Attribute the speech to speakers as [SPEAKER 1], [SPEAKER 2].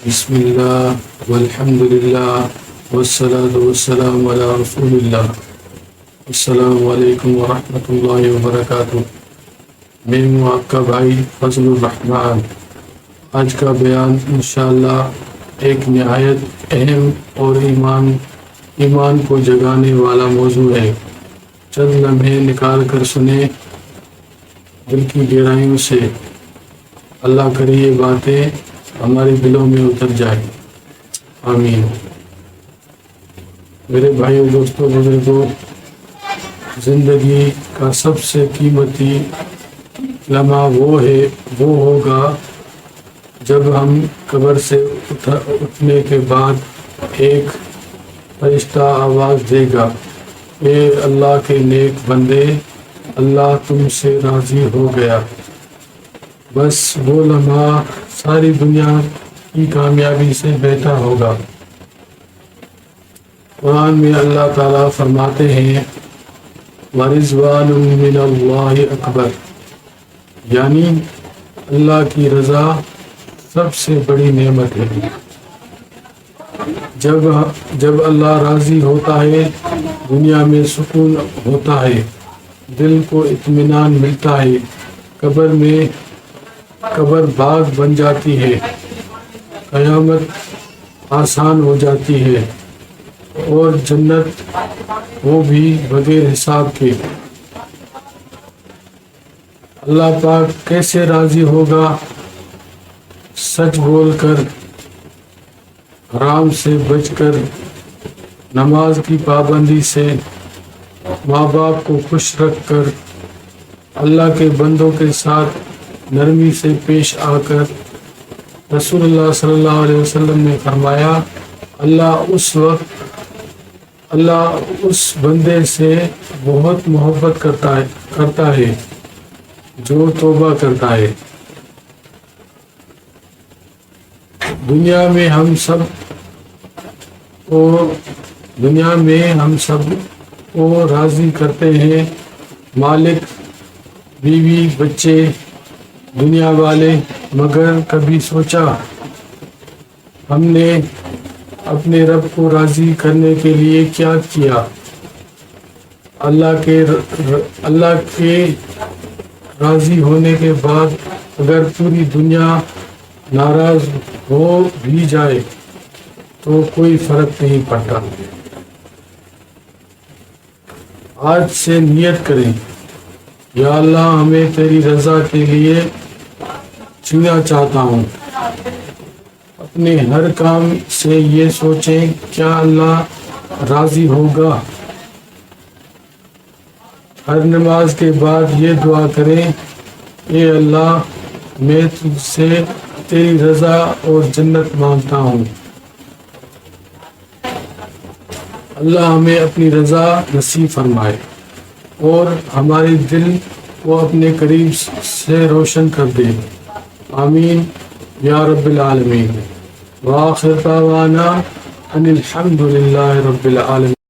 [SPEAKER 1] بسم اللہ والحمد للہ والصلاة والسلام علی رسول اللہ۔ السلام علیکم ورحمۃ اللہ وبرکاتہ۔ میں ہوں آپ کا بھائی فضل الرحمن۔ آج کا بیان انشاءاللہ ایک نہایت اہم اور ایمان کو جگانے والا موضوع ہے۔ چند لمحے نکال کر سنیں دل کی گہرائیوں سے۔ اللہ کرے یہ باتیں ہمارے دلوں میں اتر جائیں، آمین۔ میرے بھائیوں، دوستوں، بزرگوں، زندگی کا سب سے قیمتی لمحہ وہ ہوگا جب ہم قبر سے اٹھنے کے بعد ایک فرشتہ آواز دے گا، اے اللہ کے نیک بندے، اللہ تم سے راضی ہو گیا۔ بس وہ لمحہ ساری دنیا کی کامیابی سے بہتر ہوگا۔ قرآن میں اللہ تعالیٰ فرماتے ہیں وَرِضْوَانٌ مِّنَ اللَّهِ أَكْبَرُ، یعنی اللہ کی رضا سب سے بڑی نعمت ہے۔ جب اللہ راضی ہوتا ہے دنیا میں سکون ہوتا ہے، دل کو اطمینان ملتا ہے، قبر باغ بن جاتی ہے، قیامت آسان ہو جاتی ہے، اور جنت وہ بھی بغیر حساب کے۔ اللہ پاک کیسے راضی ہوگا؟ سچ بول کر، حرام سے بچ کر، نماز کی پابندی سے، ماں باپ کو خوش رکھ کر، اللہ کے بندوں کے ساتھ نرمی سے پیش آ کر۔ رسول اللہ صلی اللہ علیہ وسلم نے فرمایا اللہ اس بندے سے بہت محبت کرتا ہے جو توبہ کرتا ہے۔ دنیا میں ہم سب کو راضی کرتے ہیں، مالک، بیوی، بچے، دنیا والے، مگر کبھی سوچا ہم نے اپنے رب کو راضی کرنے کے لیے کیا کیا؟ اللہ کے راضی ہونے کے بعد اگر پوری دنیا ناراض ہو بھی جائے تو کوئی فرق نہیں پڑتا۔ آج سے نیت کریں، یا اللہ ہمیں تیری رضا کے لیے چننا چاہتا ہوں۔ اپنے ہر کام سے یہ سوچیں کیا اللہ راضی ہوگا؟ ہر نماز کے بعد یہ دعا کریں اے اللہ میں تجھ سے تیری رضا اور جنت مانگتا ہوں۔ اللہ ہمیں اپنی رضا نصیب فرمائے اور ہمارے دل کو اپنے قریب سے روشن کر دے، آمین یا رب العالمین۔ وآخر دعوانا ان الحمد للہ رب العالمین۔